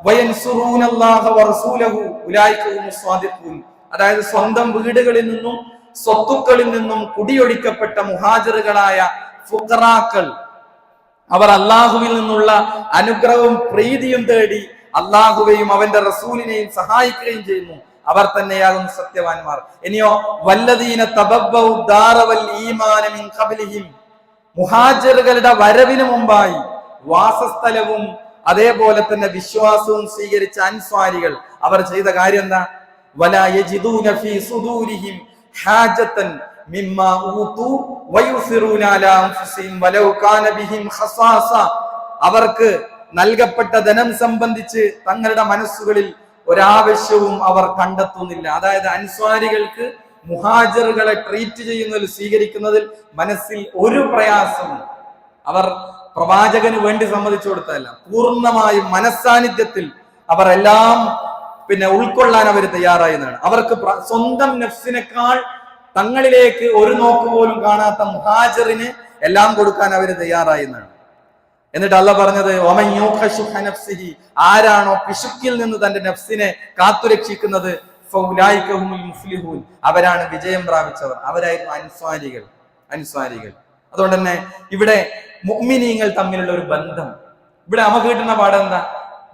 വയൻസുറൂനല്ലാഹ വറസൂലഹു ഉലൈക ഹുമുസ് സ്വാദിഖൂൻ. അതായത് സ്വന്തം വീടുകളിൽ നിന്നും സ്വത്തുക്കളിൽ നിന്നും കുടിയൊഴിക്കപ്പെട്ട മുഹാജിറുകളായ ഫുഖറാക്കൾ, അവർ അള്ളാഹുവിൽ നിന്നുള്ള അനുഗ്രഹവും പ്രീതിയും തേടി അള്ളാഹുവെയും അവന്റെ റസൂലിനെയും സഹായിക്കുകയും ചെയ്യുന്നു. അവർ തന്നെയാകും സത്യവാന്മാർ. ഇനിയോ വല്ലദീന തബവ്വഉ ദാറ വൽ ഈമാന മിൻ ഖബ്ലിഹിം, മുഹാജിറുകളുടെ വരവിന് മുമ്പായി വാസസ്ഥലവും അതേപോലെ തന്നെ വിശ്വാസവും സ്വീകരിച്ച അൻസ്വാരികൾ അവർ ചെയ്ത കാര്യം എന്താ? വലാ യജിദൂന ഫീ സുദൂരിഹിം ഹാജതൻ മിമ്മാ ഊതു വയുസിറൂന അലാ അൻഫുസിഹിം വലൗ കാന ബിഹിം ഖസാസ. അവർക്ക് നൽകപ്പെട്ട ധനം സംബന്ധിച്ച് തങ്ങളുടെ മനസ്സുകളിൽ ഒരാവശ്യവും അവർ കണ്ടെത്തുന്നില്ല. അതായത് അൻസ്വാരികൾക്ക് മുഹാജിറുകളെ ട്രീറ്റ് ചെയ്യുന്നതിൽ സ്വീകരിക്കുന്നതിൽ മനസ്സിൽ ഒരു പ്രയാസവും അവർ പ്രവാചകന് വേണ്ടി സമ്മതിച്ചു കൊടുത്തതല്ല. പൂർണ്ണമായും മനസ്സാന്നിധ്യത്തിൽ അവർ എല്ലാം ഉൾക്കൊള്ളാൻ അവർ തയ്യാറായെന്നാണ്. അവർക്ക് സ്വന്തം നഫ്സിനേക്കാൾ തങ്ങളിലേക്ക് ഒരു നോക്ക് പോലും കാണാത്ത മുഹാജിറിന് എല്ലാം കൊടുക്കാൻ അവർ തയ്യാറായെന്നാണ്. എന്നിട്ട് അള്ളാഹ് പറഞ്ഞത് വമൻ യൂഖ ശുഹ നഫ്സിഹി, ആരാണോ പിശുക്കിൽ നിന്ന് തന്റെ നഫ്സിനെ കാത്തുരക്ഷിക്കുന്നത് ഫൗലൈക ഹുമുൽ മുഫ്ലിഹൂൻ, അവരാണ് വിജയം പ്രാപിച്ചവർ. അവരായിരുന്നു അൻസ്വാരികൾ. അതുകൊണ്ട് തന്നെ ഇവിടെ മുഅ്മിനീങ്ങൾ തമ്മിലുള്ള ഒരു ബന്ധം, ഇവിടെ നമുക്ക് കിട്ടുന്ന പാഠം എന്താ?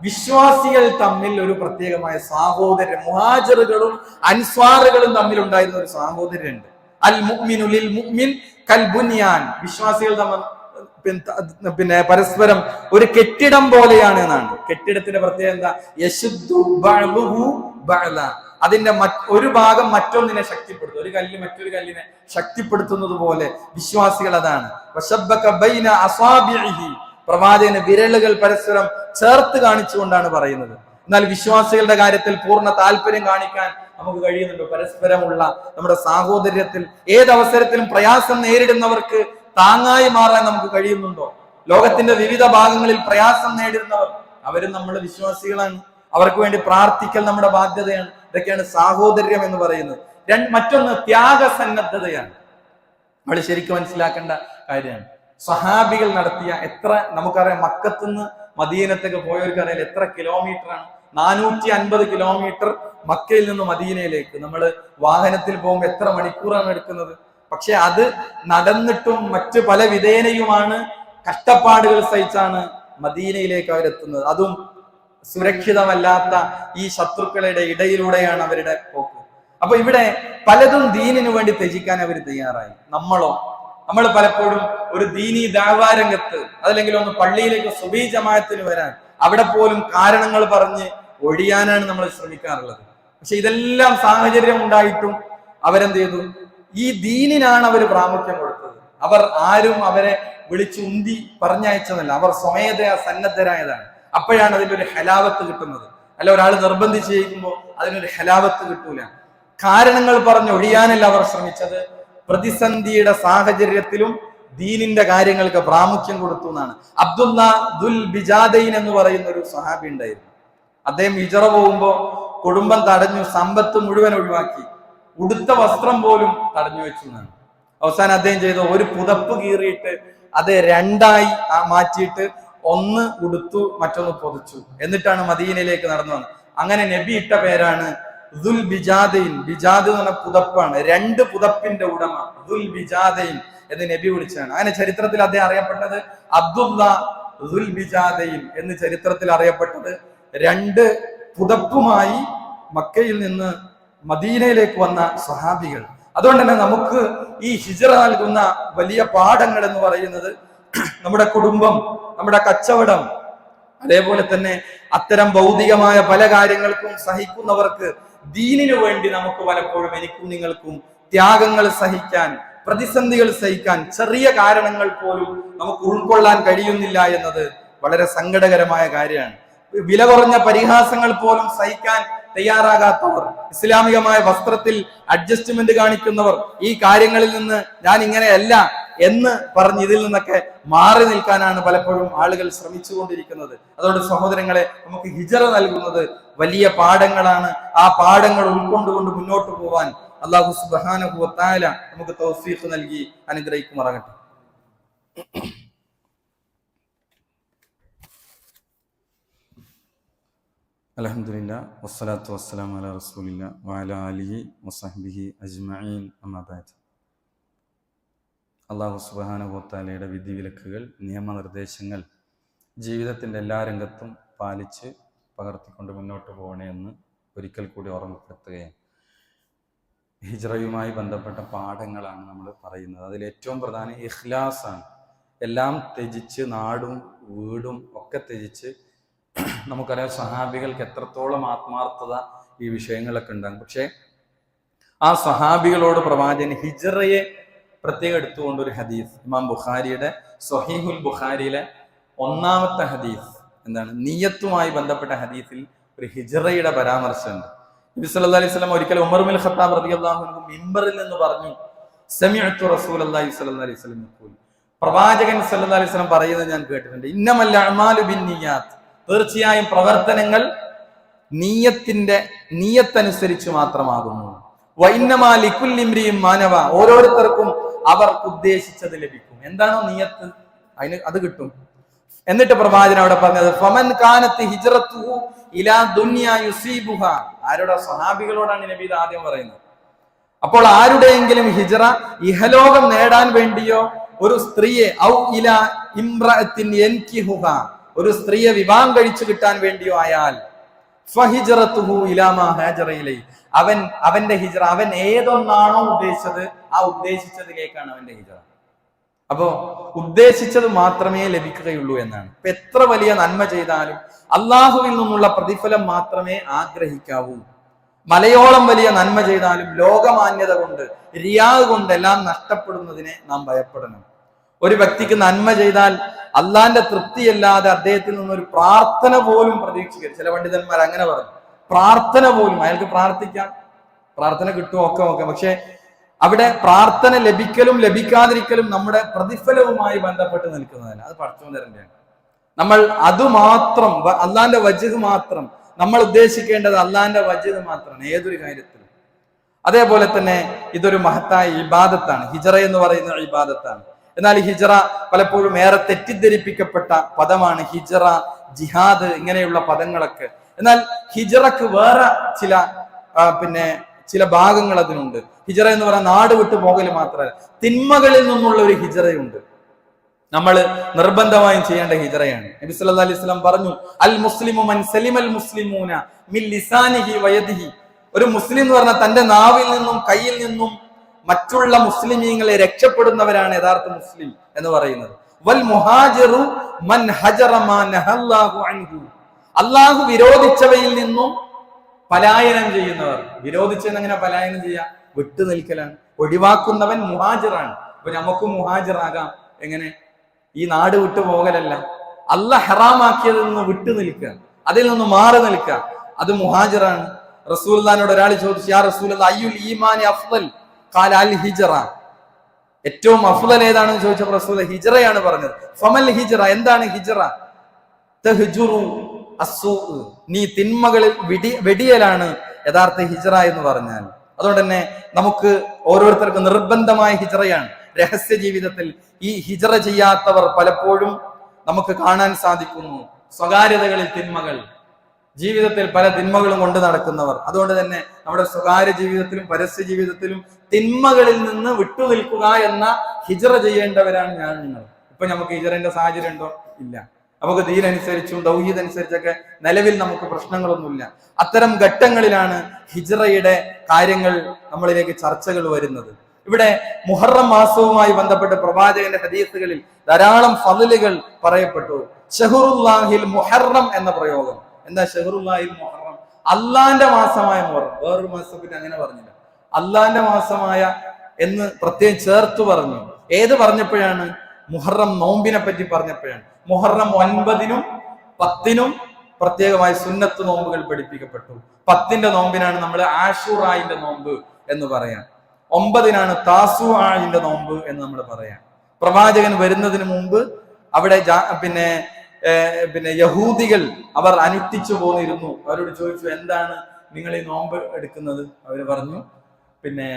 വിശ്വാസികൾ തമ്മിൽ ഒരു പ്രത്യേകമായ സാഹോദര്യം, മുഹാജിറുകളും അൻസ്വാറുകളും തമ്മിൽ ഉണ്ടായിരുന്ന ഒരു സാഹോദര്യമുണ്ട്. അൽ മുഅ്മിനു ലിൽ മുഅ്മിൻ കൽ ബുനിയാൻ, വിശ്വാസികൾ തമ്മിൽ പരസ്പരം ഒരു കെട്ടിടം പോലെയാണ് എന്നാണ്. കെട്ടിടത്തിന്റെ പ്രത്യേകത എന്താ? യശുദ്ദു ബഅ്ദുഹു ബഅ്ദ, അതിന്റെ ഒരു ഭാഗം മറ്റൊന്നിനെ ശക്തിപ്പെടുത്തും. ഒരു കല്ല് മറ്റൊരു കല്ലിനെ ശക്തിപ്പെടുത്തുന്നത് പോലെ വിശ്വാസികൾ അതാണ്. വശബ്ബക ബൈന അസാബിഇഹി, പ്രവാചകന് വിരലുകൾ പരസ്പരം ചേർത്ത് കാണിച്ചുകൊണ്ടാണ് പറയുന്നത്. എന്നാൽ വിശ്വാസികളുടെ കാര്യത്തിൽ പൂർണ്ണ താല്പര്യം കാണിക്കാൻ നമുക്ക് കഴിയുന്നുണ്ടോ? പരസ്പരമുള്ള നമ്മുടെ സാഹോദര്യത്തിൽ ഏതവസരത്തിലും പ്രയാസം നേരിടുന്നവർക്ക് താങ്ങായി മാറാൻ നമുക്ക് കഴിയുന്നുണ്ടോ? ലോകത്തിന്റെ വിവിധ ഭാഗങ്ങളിൽ പ്രയാസം നേരിടുന്നവർ, അവരും നമ്മുടെ വിശ്വാസികളാണ്. അവർക്ക് വേണ്ടി പ്രാർത്ഥിക്കൽ നമ്മുടെ ബാധ്യതയാണ്. ഇതൊക്കെയാണ് സാഹോദര്യം എന്ന് പറയുന്നത്. മറ്റൊന്ന് ത്യാഗസന്നദ്ധതയാണ്. നമ്മൾ ശരിക്കും മനസ്സിലാക്കേണ്ട കാര്യമാണ്. സ്വഹാബികൾ നടത്തിയ നമുക്കറിയാം, മക്കത്തുനിന്ന് മദീനത്തേക്ക് പോയവർക്കറിയാം എത്ര കിലോമീറ്ററാണ്. 450 കിലോമീറ്റർ മക്കയിൽ നിന്ന് മദീനയിലേക്ക് നമ്മൾ വാഹനത്തിൽ പോകുമ്പോൾ എത്ര മണിക്കൂറാണ് എടുക്കുന്നത്. പക്ഷെ അത് നടന്നിട്ടും മറ്റു പല വിധേനയുമാണ്, കഷ്ടപ്പാടുകൾ സഹിച്ചാണ് മദീനയിലേക്ക് അവരെത്തുന്നത്. അതും സുരക്ഷിതമല്ലാത്ത ഈ ശത്രുക്കളുടെ ഇടയിലൂടെയാണ് അവരുടെ പോക്ക്. അപ്പൊ ഇവിടെ പലതും ദീനിനു വേണ്ടി ത്യജിക്കാൻ അവർ തയ്യാറായി. നമ്മൾ പലപ്പോഴും ഒരു ദീനി ദാവാരംഗത്ത് അതല്ലെങ്കിൽ ഒന്ന് പള്ളിയിലേക്ക് സുബഹി ജമാഅത്തിന് വരാൻ അവിടെ പോലും കാരണങ്ങൾ പറഞ്ഞ് ഒഴിയാനാണ് നമ്മൾ ശ്രമിക്കാറുള്ളത്. പക്ഷെ ഇതെല്ലാം സാഹചര്യം ഉണ്ടായിട്ടും അവരെന്ത് ചെയ്തു? ഈ ദീനിനാണ് അവർ പ്രാമുഖ്യം കൊടുത്തത്. അവർ ആരും അവരെ വിളിച്ചുന്തി പറഞ്ഞയച്ചതല്ല, അവർ സ്വമേധയാ സന്നദ്ധരായതാണ്. അപ്പോഴാണ് അതിന്റെ ഒരു ഹലാവത്ത് കിട്ടുന്നത്. അല്ല, ഒരാൾ നിർബന്ധിച്ച് ചെയ്യുമ്പോൾ അതിനൊരു ഹലാവത്ത് കിട്ടൂല. കാരണങ്ങൾ പറഞ്ഞ് ഒഴിയാനല്ല അവർ ശ്രമിച്ചത്, പ്രതിസന്ധിയുടെ സാഹചര്യത്തിലും ദീനിന്റെ കാര്യങ്ങൾക്ക് പ്രാമുഖ്യം കൊടുത്തു എന്നാണ്. അബ്ദുല്ല ദുൽ ബിജാദൈൻ എന്ന് പറയുന്ന ഒരു സഹാബി ഉണ്ടായിരുന്നു. അദ്ദേഹം ഹിജറ പോകുമ്പോ കുടുംബം തടഞ്ഞു, സമ്പത്ത് മുഴുവൻ ഒഴിവാക്കി, ഉടുത്ത വസ്ത്രം പോലും തടഞ്ഞു വെച്ചു എന്നാണ്. അവസാനം അദ്ദേഹം ചെയ്ത ഒരു പുതപ്പ് കീറിയിട്ട് അത് രണ്ടായി മാറ്റിയിട്ട് ഒന്ന് ഉടുത്തു, മറ്റൊന്ന് പൊതിച്ചു. എന്നിട്ടാണ് മദീനയിലേക്ക് നടന്നു വന്നത്. അങ്ങനെ നബി ഇട്ട പേരാണ് ദുൽ ബിജാദൈൻ. ബിജാദ് എന്ന് പറഞ്ഞ പുതപ്പാണ്, രണ്ട് പുതപ്പിന്റെ ഉടമ ദുൽ ബിജാദൈൻ എന്ന് നബി വിളിച്ചാണ്. അങ്ങനെ ചരിത്രത്തിൽ അദ്ദേഹം അറിയപ്പെട്ടത് അബ്ദുല്ല ദുൽ ബിജാദൈൻ എന്ന് ചരിത്രത്തിൽ അറിയപ്പെട്ടത്. രണ്ട് പുതപ്പുമായി മക്കയിൽ നിന്ന് മദീനയിലേക്ക് വന്ന സ്വഹാബികൾ. അതുകൊണ്ട് തന്നെ നമുക്ക് ഈ ഹിജ്റ നൽകുന്ന വലിയ പാഠങ്ങൾ എന്ന് പറയുന്നത് നമ്മുടെ കുടുംബം, നമ്മുടെ കച്ചവടം, അതേപോലെ തന്നെ അത്തരം ഭൗതികമായ പല കാര്യങ്ങൾക്കും സഹിക്കുന്നവർക്ക് ദീനിനു വേണ്ടി നമുക്ക് പലപ്പോഴും എനിക്കും നിങ്ങൾക്കും ത്യാഗങ്ങൾ സഹിക്കാൻ, പ്രതിസന്ധികൾ സഹിക്കാൻ, ചെറിയ കാരണങ്ങൾ പോലും നമുക്ക് ഉൾക്കൊള്ളാൻ കഴിയുന്നില്ല എന്നത് വളരെ സങ്കടകരമായ കാര്യമാണ്. വില കുറഞ്ഞ പരിഹാസങ്ങൾ പോലും സഹിക്കാൻ തയ്യാറാകാത്തവർ, ഇസ്ലാമികമായ വസ്ത്രത്തിൽ അഡ്ജസ്റ്റ്മെന്റ് കാണിക്കുന്നവർ, ഈ കാര്യങ്ങളിൽ നിന്ന് ഞാൻ ഇങ്ങനെയല്ല എന്ന് പറഞ്ഞ് ഇതിൽ നിന്നൊക്കെ മാറി നിൽക്കാനാണ് പലപ്പോഴും ആളുകൾ ശ്രമിച്ചുകൊണ്ടിരിക്കുന്നത്. അതുകൊണ്ട് സഹോദരങ്ങളെ, നമുക്ക് ഹിജ്റ നൽകുന്നത് വലിയ പാഠങ്ങളാണ്. ആ പാഠങ്ങൾ ഉൾക്കൊണ്ടുകൊണ്ട് മുന്നോട്ട് പോവാൻ അല്ലാഹു സുബ്ഹാനഹു വ തആല നമുക്ക് തൗഫീഖ് നൽകി അനുഗ്രഹിക്കുമാറാകട്ടെ. അൽഹംദുലില്ലാ വസ്സലാത്തു വസ്സലാമു അലാ റസൂലില്ലാ വഅലാ ആലിഹി വസഹ്ബിഹി അജ്മഈൻ. അമ്മാ ബഅദ്. അല്ലാഹു സുബ്ഹാനഹു വ തആലയുടെ വിധിവിലക്കുകൾ, നിയമനിർദ്ദേശങ്ങൾ ജീവിതത്തിൻ്റെ എല്ലാ രംഗത്തും പാലിച്ച് പകർത്തിക്കൊണ്ട് മുന്നോട്ട് പോകണേ എന്ന് ഒരിക്കൽ കൂടി ഓർമ്മപ്പെടുത്തുകയാണ്. ഹിജ്റയുമായി ബന്ധപ്പെട്ട പാഠങ്ങളാണ് നമ്മൾ പറയുന്നത്. അതിൽ ഏറ്റവും പ്രധാനം ഇഖ്ലാസാണ്. എല്ലാം ത്യജിച്ച്, നാടും വീടും ഒക്കെ ത്യജിച്ച്, നമുക്കറിയാം സഹാബികൾക്ക് എത്രത്തോളം ആത്മാർത്ഥത ഈ വിഷയങ്ങളൊക്കെ ഉണ്ടാകും. പക്ഷെ ആ സഹാബികളോട് പ്രവാചകൻ ഹിജ്റയെ പ്രത്യേകം എടുത്തുകൊണ്ട് ഒരു ഹദീസ്, ഇമാം ബുഖാരിയുടെ സ്വഹീഹുൽ ബുഖാരിയിലെ 1-ാമത്തെ ഹദീസ് എന്താണ്, നിയ്യത്തുമായി ബന്ധപ്പെട്ട ഹദീസിൽ ഒരു ഹിജ്റയുടെ പരാമർശമുണ്ട്. നബി സല്ലല്ലാഹു അലൈഹി വസല്ലം ഒരിക്കൽ ഉമർ ഇബ്നുൽ ഖത്താബ് റളിയല്ലാഹു അൻഹു മിമ്പറിൽ നിന്ന് പറഞ്ഞു, സമിഅ്തു റസൂലല്ലാഹി സ്വല്ലല്ലാഹു അലൈഹി വസല്ലം യഖൂൽ, പ്രവാചകൻ സല്ലല്ലാഹു അലൈഹി വസല്ലം പറയുന്നത് ഞാൻ കേട്ടിട്ടുണ്ട്, ഇന്നമൽ അഅ്മാലു ബിന്നിയാത്ത്, തീർച്ചയായും പ്രവർത്തനങ്ങൾ നീയത്തനുസരിച്ച് മാത്രമാകുന്നു. വഇന്നമാ ലികുല്ലി ഇംരിഇൻ മാ നവ, ഓരോരുത്തർക്കും അവർക്ക് ഉദ്ദേശിച്ചത് ലഭിക്കും. എന്താണോ നിയത്ത് അത് കിട്ടും. എന്നിട്ട് പ്രവാചകൻ അവിടെ പറഞ്ഞത് ഫമൻ കാനത്ത് ഹിജ്റത്തുഹു ഇലാ ദുനിയാ യുസീബുഹ, ആരുടെ സ്വഹാബികളോടാണ് നബി ഇത് ആദ്യം പറയുന്നത്. അപ്പോൾ ആരുടെയെങ്കിലും ഹിജ്റ ഇഹലോകം നേടാൻ വേണ്ടിയോ, ഒരു സ്ത്രീയെ ഔ ഇലാ ഇംറഅത്തിൻ യൻകിഹുഹ, ഒരു സ്ത്രീയെ വിവാഹം കഴിച്ചു കിട്ടാൻ വേണ്ടിയോ ആയാൽ ഫഹിജ്റത്തുഹു ഇലാ മാ ഹാജറ ഇലൈഹി, അവന്റെ ഹിജ്റ, അവൻ ഏതൊന്നാണോ ഉദ്ദേശിച്ചത് ആ ഉദ്ദേശിച്ചതിലേക്കാണ് അവന്റെ ഹിജ്റ. അപ്പോ ഉദ്ദേശിച്ചത് മാത്രമേ ലഭിക്കുകയുള്ളൂ എന്നാണ്. ഇപ്പൊ എത്ര വലിയ നന്മ ചെയ്താലും അള്ളാഹുവിൽ നിന്നുള്ള പ്രതിഫലം മാത്രമേ ആഗ്രഹിക്കാവൂ. മലയോളം വലിയ നന്മ ചെയ്താലും ലോകമാന്യത കൊണ്ട്, റിയാ കൊണ്ട് എല്ലാം നഷ്ടപ്പെടുന്നതിനെ നാം ഭയപ്പെടണം. ഒരു വ്യക്തിക്ക് നന്മ ചെയ്താൽ അള്ളാന്റെ തൃപ്തിയല്ലാതെ അദ്ദേഹത്തിൽ നിന്നൊരു പ്രാർത്ഥന പോലും പ്രതീക്ഷിക്കരുത്. ചില പണ്ഡിതന്മാർ അങ്ങനെ പറഞ്ഞു, പ്രാർത്ഥന പോലും, അയാൾക്ക് പ്രാർത്ഥിക്കാം, പ്രാർത്ഥന കിട്ടും, ഒക്കെ പക്ഷെ അവിടെ പ്രാർത്ഥന ലഭിക്കലും ലഭിക്കാതിരിക്കലും നമ്മുടെ പ്രതിഫലവുമായി ബന്ധപ്പെട്ട് നിൽക്കുന്നതല്ല, അത് പടച്ചോൻ തരേണ്ടതാണ്. നമ്മൾ അതുമാത്രം, അള്ളാന്റെ വജ്ഹ് മാത്രം, നമ്മൾ ഉദ്ദേശിക്കേണ്ടത് അള്ളാന്റെ വജ്ഹ് മാത്രമാണ് ഏതൊരു കാര്യത്തിലും. അതേപോലെ തന്നെ ഇതൊരു മഹത്തായ ഇബാദത്താണ്. ഹിജ്റ എന്ന് പറയുന്ന ഇബാദത്താണ്. എന്നാൽ ഹിജ്റ പലപ്പോഴും ഏറെ തെറ്റിദ്ധരിപ്പിക്കപ്പെട്ട പദമാണ്. ഹിജ്റ, ജിഹാദ്, ഇങ്ങനെയുള്ള പദങ്ങളൊക്കെ. എന്നാൽ ഹിജ്റക്ക് വേറെ ചില ഭാഗങ്ങൾ അതിനുണ്ട്. ഹിജ്റ എന്ന് പറയാൻ നാട് വിട്ടു പോകൽ മാത്രമല്ല, തിന്മകളിൽ നിന്നുള്ള ഒരു ഹിജ്റയുണ്ട്. നമ്മൾ നിർബന്ധമായും ചെയ്യേണ്ട ഹിജ്റയാണ്. നബി സല്ലല്ലാഹു അലൈഹി വസല്ലം പറഞ്ഞു, അൽ മുസ്ലിമു മൻ സലിമൽ മുസ്ലിമൂന മിൻ ലിസാനിഹി വയദിഹി, ഒരു മുസ്ലിം എന്ന് പറഞ്ഞാൽ തന്റെ നാവിൽ നിന്നും കയ്യിൽ നിന്നും മറ്റുള്ള മുസ്ലിമീങ്ങളെ രക്ഷപ്പെടുന്നവരാണ് യഥാർത്ഥ മുസ്ലിം എന്ന് പറയുന്നത്. വൽ മുഹാജിറു മൻ ഹജറ മാ നഹല്ലാഹു അൻഹു, അല്ലാഹു വിരോധിച്ചവയിൽ നിന്നും പലായനം ചെയ്യുന്നവർ. വിരോധിച്ചെന്നെങ്ങനെ പലായനം ചെയ്യാം? വിട്ടു നിൽക്കലാണ്. ഒഴിവാക്കുന്നവൻ മുഹാജിറാണ്. അപ്പൊ നമുക്ക് മുഹാജിറാകാം. എങ്ങനെ? ഈ നാട് വിട്ടു പോകലല്ല, അല്ലാഹ് ഹറാമാക്കിയതിൽ നിന്ന് വിട്ടു നിൽക്കുക, അതിൽ നിന്ന് മാറി നിൽക്കുക, അത് മുഹാജിറാണ്. റസൂലുള്ളാഹിനോട് ഒരാൾ ചോദിച്ചു, യാ റസൂലല്ലാഹ് അയ്യുൽ ഈമാനി അഫ്ളൽ? ഖാല അൽ ഹിജ്റ. ഏറ്റവും അഫ്ളൽ ഏതാണെന്ന് ചോദിച്ചപ്പോൾ റസൂൽ ഹിജ്റയാണ് പറഞ്ഞത്. ഫമൽ ഹിജ്റ, എന്താണ് ഹിജ്റ? തഹ്ജുറു അസ്സൂ, നീ തിന്മകളിൽ വെടിയലാണ് യഥാർത്ഥ ഹിജ്റ എന്ന് പറഞ്ഞാൽ. അതുകൊണ്ട് തന്നെ നമുക്ക് ഓരോരുത്തർക്കും നിർബന്ധമായ ഹിജ്റയാണ്. രഹസ്യ ജീവിതത്തിൽ ഈ ഹിജ്റ ചെയ്യാത്തവർ പലപ്പോഴും നമുക്ക് കാണാൻ സാധിക്കുന്നു. സ്വകാര്യതകളിൽ തിന്മകൾ, ജീവിതത്തിൽ പല തിന്മകളും കൊണ്ട് നടക്കുന്നവർ. അതുകൊണ്ട് തന്നെ നമ്മുടെ സ്വകാര്യ ജീവിതത്തിലും പരസ്യ ജീവിതത്തിലും തിന്മകളിൽ നിന്ന് വിട്ടുനിൽക്കുക എന്ന ഹിജ്റ ചെയ്യേണ്ടവരാണ് ഞാൻ നിങ്ങൾ. ഇപ്പൊ നമുക്ക് ഹിജ്റന്റെ സാഹചര്യം ഉണ്ടോ? ഇല്ല. നമുക്ക് ദീനനുസരിച്ചും തൗഹീദ് അനുസരിച്ചൊക്കെ നിലവിൽ നമുക്ക് പ്രശ്നങ്ങളൊന്നുമില്ല. അത്തരം ഘട്ടങ്ങളിലാണ് ഹിജ്റയുടെ കാര്യങ്ങൾ നമ്മളിലേക്ക് ചർച്ചകൾ വരുന്നത്. ഇവിടെ മുഹറം മാസവുമായി ബന്ധപ്പെട്ട് പ്രവാചകന്റെ ഹദീസുകളിൽ ധാരാളം ഫളിലുകൾ പറയപ്പെട്ടു. ഷഹറുല്ലാഹിൽ മുഹറം എന്ന പ്രയോഗം. എന്താ ഷഹറുല്ലാഹിൽ മുഹറം? അള്ളാന്റെ മാസമായ മുഹറം. വേറൊരു മാസത്തെ അങ്ങനെ പറഞ്ഞില്ല, അള്ളാന്റെ മാസമായ എന്ന് പ്രത്യേകം ചേർത്ത് പറഞ്ഞു. ഏത് പറഞ്ഞപ്പോഴാണ്? മുഹറം നോമ്പിനെ പറ്റി പറഞ്ഞപ്പോഴാണ്. മുഹറം 9-നും 10-നും പ്രത്യേകമായി സുന്നത്ത് നോമ്പുകൾ പഠിപ്പിക്കപ്പെട്ടു. 10-ന്റെ നോമ്പിനാണ് നമ്മൾ ആഷുറായിന്റെ നോമ്പ് എന്ന് പറയാം. 9-നാണ് താസുആയിന്റെ നോമ്പ് എന്ന് നമ്മൾ പറയാം. പ്രവാചകൻ വരുന്നതിന് മുമ്പ് അവിടെ പിന്നെ യഹൂദികൾ അവർ അനുഷ്ഠിച്ചു പോന്നിരുന്നു. അവരോട് ചോദിച്ചു, എന്താണ് നിങ്ങൾ ഈ നോമ്പ് എടുക്കുന്നത്? അവർ പറഞ്ഞു, പിന്നെ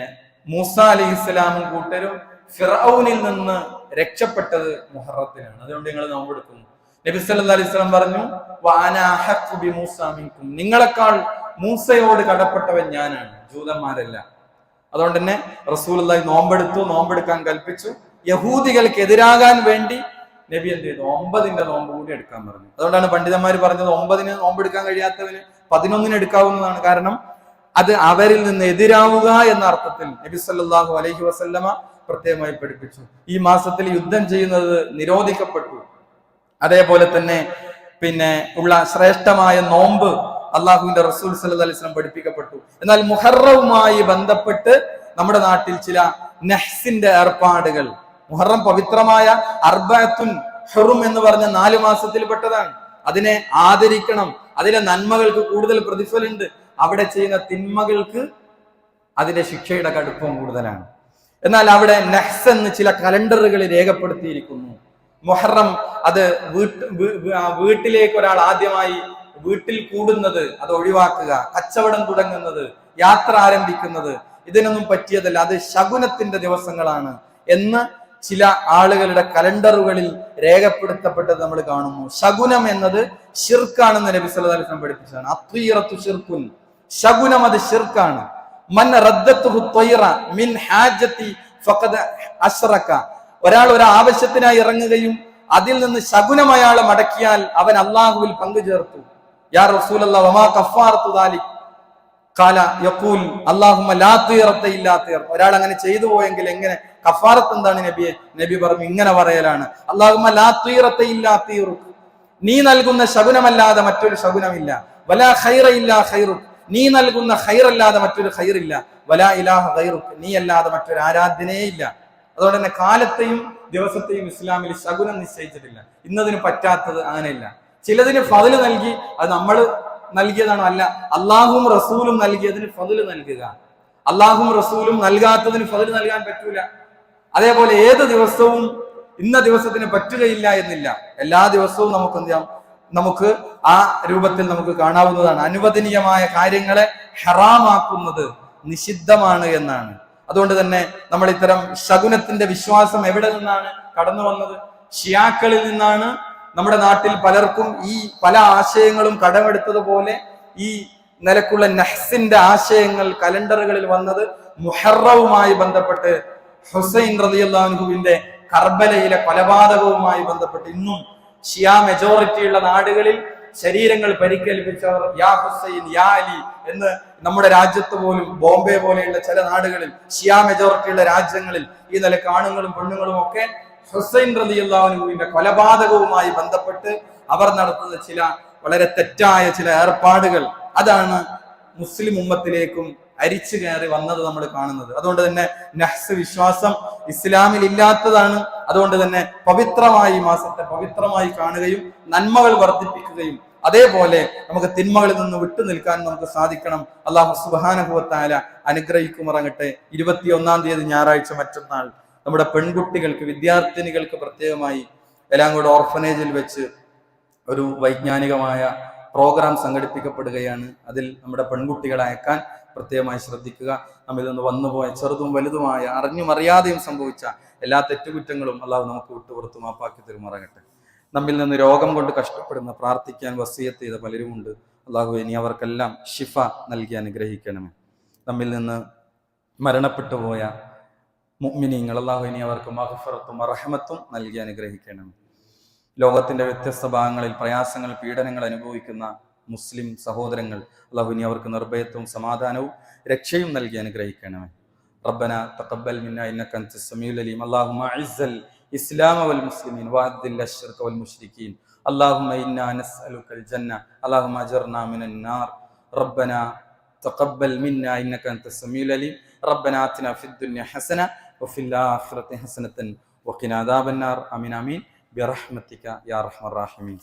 മൂസ അലൈഹി ഇസ്ലാമും കൂട്ടരും ഫിറഔനിൽ നിന്ന് രക്ഷപ്പെട്ടത് മുഹറത്തിലാണ്, അതുകൊണ്ട് നിങ്ങൾ നോമ്പ് എടുക്കുന്നു. നബി സല്ലല്ലാഹു അലൈഹി വസല്ലം പറഞ്ഞു, വഅനാ അഹഖു ബിമൂസ മിൻകും, നിങ്ങളെക്കാൾ മൂസയോട് കടപ്പെട്ടവൻ ഞാനാണ്, ജൂതന്മാരല്ല. അതുകൊണ്ട് തന്നെ റസൂലുള്ളാഹി നോമ്പെടുത്തു, നോമ്പെടുക്കാൻ കൽപ്പിച്ചു. യഹൂദികൾക്ക് എതിരാകാൻ വേണ്ടി നബി എന്ത് ചെയ്തു? 9-ന്റെ നോമ്പ് കൂടി എടുക്കാൻ പറഞ്ഞു. അതുകൊണ്ടാണ് പണ്ഡിതന്മാർ പറഞ്ഞത് 9-ന് നോമ്പെടുക്കാൻ കഴിയാത്തവന് 11-ന് എടുക്കാവുന്നതാണ്. കാരണം അത് അവരിൽ നിന്ന് എതിരാവുക എന്ന അർത്ഥത്തിൽ നബി സല്ലല്ലാഹു അലൈഹി വസല്ലമ പ്രത്യേകമായി പഠിപ്പിച്ചു. ഈ മാസത്തിൽ യുദ്ധം ചെയ്യുന്നത് നിരോധിക്കപ്പെട്ടു. അതേപോലെ തന്നെ പിന്നെ ഉള്ള ശ്രേഷ്ഠമായ നോമ്പ് അള്ളാഹുവിന്റെ റസൂൽ സല്ലല്ലാഹു അലൈഹി വസല്ലം പഠിപ്പിക്കപ്പെട്ടു. എന്നാൽ മുഹറവുമായി ബന്ധപ്പെട്ട് നമ്മുടെ നാട്ടിൽ ചില നഹ്സിന്റെ ഏർപ്പാടുകൾ, മുഹറം പവിത്രമായ അർബഅത്തുൻ ഹുറും എന്ന് പറഞ്ഞ 4 മാസത്തിൽപ്പെട്ടതാണ്. അതിനെ ആദരിക്കണം. അതിലെ നന്മകൾക്ക് കൂടുതൽ പ്രതിഫലമുണ്ട്. അവിടെ ചെയ്യുന്ന തിന്മകൾക്ക് അതിന്റെ ശിക്ഷയുടെ കടുപ്പം കൂടുതലാണ്. എന്നാൽ അവിടെ നഹ്സ് എന്ന് ചില കലണ്ടറുകളിൽ രേഖപ്പെടുത്തിയിരിക്കുന്നു. മുഹറം അത് വീട്ടിലേക്ക് ഒരാൾ ആദ്യമായി വീട്ടിൽ കൂടുന്നത് അത് ഒഴിവാക്കുക, കച്ചവടം തുടങ്ങുന്നത്, യാത്ര ആരംഭിക്കുന്നത് ഇതിനൊന്നും പറ്റിയതല്ല, അത് ശകുനത്തിന്റെ ദിവസങ്ങളാണ് എന്ന് ചില ആളുകളുടെ കലണ്ടറുകളിൽ രേഖപ്പെടുത്തപ്പെട്ടത് നമ്മൾ കാണുന്നു. ശകുനം എന്നത് ശിർക്കാണെന്ന് നബി സല്ലല്ലാഹു അലൈഹി വസല്ലം പഠിപ്പിച്ചതാണ്. അത്വീറത്തു ശിർക്കുൻ, ശകുനം അത് ശിർക്കാണ്. മൻ റദ്ദത്തുഹു ത്വയ്റ മിൻ ഹാജതി ഫഖദ് അശ്റക, ഒരാൾ ഒരു ആവശ്യത്തിനായി ഇറങ്ങുകയും അതിൽ നിന്ന് ശകുനം അയാളെ മടക്കിയാൽ അവൻ അല്ലാഹുവിൽ പങ്കു ചേർത്തു. യാ റസൂലല്ലാഹ് വമാ കഫാറത്തു ദാലിക് ഖാല യഖൂൽ അല്ലാഹുമ്മ ലാ തീറത ഇല്ലാ തീർ. ഒരാൾ അങ്ങനെ ചെയ്തു പോയെങ്കിൽ എങ്ങനെ കഫാറത്ത് എന്താണ് നബിയെ? നബി പറഞ്ഞു, ഇങ്ങനെ പറയലാണ്, അല്ലാഹുമ്മ ലാ തീറത ഇല്ലാ തീറുക്, നീ നൽകുന്ന ശകുനമല്ലാതെ മറ്റൊരു ശകുനമില്ല. വലാ ഖൈറ ഇല്ലാ ഖൈറുക്, നീ നൽകുന്ന ഖൈറല്ലാതെ മറ്റൊരു ഖൈറില്ല. വലാ ഇലാഹ ഗൈറുക്, നീ അല്ലാതെ മറ്റൊരു ആരാധനയേ ഇല്ല. അതുകൊണ്ട് തന്നെ കാലത്തെയും ദിവസത്തെയും ഇസ്ലാമിൽ ശകുനം നിശ്ചയിച്ചിട്ടില്ല. ഇന്നതിന് പറ്റാത്തത് അങ്ങനെയില്ല. ചിലതിന് ഫضل നൽകി, അത് നമ്മൾ നൽകിയതാണോ? അല്ല, അള്ളാഹും റസൂലും നൽകിയതിന് ഫضل നൽകുക. അള്ളാഹും റസൂലും നൽകാത്തതിന് ഫضل നൽകാൻ പറ്റൂല. അതേപോലെ ഏത് ദിവസവും ഇന്ന ദിവസത്തിന് പറ്റുകയില്ല എന്നില്ല. എല്ലാ ദിവസവും നമുക്ക് എന്ത് ചെയ്യാം? നമുക്ക് ആ രൂപത്തിൽ നമുക്ക് കാണാവുന്നതാണ്. അനുവദനീയമായ കാര്യങ്ങളെ ഹറാമാക്കുന്നത് നിഷിദ്ധമാണ് എന്നാണ്. അതുകൊണ്ട് തന്നെ നമ്മൾ ഇത്തരം ശകുനത്തിന്റെ വിശ്വാസം എവിടെ നിന്നാണ് കടന്നു വന്നത്? ഷിയാക്കളിൽ നിന്നാണ്. നമ്മുടെ നാട്ടിൽ പലർക്കും ഈ പല ആശയങ്ങളും കടമെടുത്തതുപോലെ ഈ നിലക്കുള്ള നഹ്സിന്റെ ആശയങ്ങൾ കലണ്ടറുകളിൽ വന്നത് മുഹറവുമായി ബന്ധപ്പെട്ട് ഹുസൈൻ റളിയല്ലാഹു അൻഹുവിന്റെ കർബലയിലെ കൊലപാതകവുമായി ബന്ധപ്പെട്ട് ഇന്നും ഷിയാ മെജോറിറ്റിയുള്ള നാടുകളിൽ ശരീരങ്ങൾ പരിക്കേൽപ്പിച്ചവർ യാ ഹുസൈൻ യാ അലി എന്ന് നമ്മുടെ രാജ്യത്ത് പോലും ബോംബെ പോലെയുള്ള ചില നാടുകളിൽ ഷിയാ മെജോറിറ്റിയുള്ള രാജ്യങ്ങളിൽ ഈ നിലക്ക് ആണുങ്ങളും പെണ്ണുങ്ങളും ഒക്കെ ഹുസൈൻ റളിയല്ലാഹു അൻഹുവിന്റെ കൊലപാതകവുമായി ബന്ധപ്പെട്ട് അവർ നടത്തുന്ന ചില വളരെ തെറ്റായ ചില ഏർപ്പാടുകൾ, അതാണ് മുസ്ലിം ഉമ്മത്തിലേക്കും അരിച്ചു കയറി വന്നത് നമ്മൾ കാണുന്നത്. അതുകൊണ്ട് തന്നെ നഹ്സ് വിശ്വാസം ഇസ്ലാമിൽ ഇല്ലാത്തതാണ്. അതുകൊണ്ട് തന്നെ പവിത്രമായി മാസത്തെ പവിത്രമായി കാണുകയും നന്മകൾ വർദ്ധിപ്പിക്കുകയും അതേപോലെ നമുക്ക് തിന്മകളിൽ നിന്ന് വിട്ടു നിൽക്കാൻ നമുക്ക് സാധിക്കണം. അല്ലാഹു സുബ്ഹാനഹു വ തആല അനുഗ്രഹിക്കുമാറാകട്ടെ. 21-ാം തീയതി ഞായറാഴ്ച മറ്റന്നാൾ നമ്മുടെ പെൺകുട്ടികൾക്ക്, വിദ്യാർത്ഥിനികൾക്ക് പ്രത്യേകമായി എലാങ്കോട് ഓർഫനേജിൽ വെച്ച് ഒരു വൈജ്ഞാനികമായ പ്രോഗ്രാം സംഘടിപ്പിക്കപ്പെടുകയാണ്. അതിൽ നമ്മുടെ പെൺകുട്ടികളെ അയക്കാൻ പ്രത്യേകമായി ശ്രദ്ധിക്കുക. നമ്മിൽ നിന്ന് വന്നുപോയ ചെറുതും വലുതുമായ അറിഞ്ഞും അറിയാതെയും സംഭവിച്ച എല്ലാ തെറ്റുകുറ്റങ്ങളും അള്ളാഹു നമുക്ക് വിട്ടുപുറത്ത് മാപ്പാക്കി തരുമാറാകട്ടെ. നമ്മിൽ നിന്ന് രോഗം കൊണ്ട് കഷ്ടപ്പെടുന്ന, പ്രാർത്ഥിക്കാൻ വസിയത്ത് ചെയ്ത പലരുമുണ്ട്. അള്ളാഹു ഇനി അവർക്കെല്ലാം ഷിഫ നൽകി അനുഗ്രഹിക്കണമേ. നമ്മിൽ നിന്ന് മരണപ്പെട്ടു പോയ മുഅ്മിനീങ്ങൾ അള്ളാഹു ഇനി അവർക്ക് മഗ്ഫിറത്തും റഹ്മത്തും നൽകി അനുഗ്രഹിക്കണമേ. ലോകത്തിന്റെ വ്യത്യസ്ത ഭാഗങ്ങളിൽ പ്രയാസങ്ങൾ, പീഡനങ്ങൾ അനുഭവിക്കുന്ന മുസ്ലിം സഹോദരങ്ങൾ അള്ളാഹു ഇനി അവർക്ക് നിർഭയത്വവും സമാധാനവും രക്ഷയും നൽകി അനുഗ്രഹിക്കണമേ. റബ്ബന തഖബ്ബൽ മിന്നാ ഇന്നക അൻതസ് സമീഉൽ അലീം. അല്ലാഹുമ്മ അഇസ്സൽ ഇസ്ലാമ വൽ മുസ്ലിമീൻ വഅദ്ദിൽ അശ്ശിർക വൽ മുശ്രിക്കീൻ. അല്ലാഹുമ്മ ഇന്നാ നസ്അലുക്കൽ ജന്ന. അല്ലാഹുമ്മ അജിർനാ മിനൻ നാർ. റബ്ബന തഖബ്ബൽ മിന്നാ ഇന്നക അൻതസ് സമീഉൽ അലീം. റബ്ബന ആതിനാ ഫിദ് ദുനിയ ഹസന വഫിൽ ആഖിറതി ഹസനതൻ വഖിനാ അദാബൻ നാർ. ആമീൻ ആമീൻ ബിറഹ്മതിക യാ അർഹമർ റഹീമീൻ.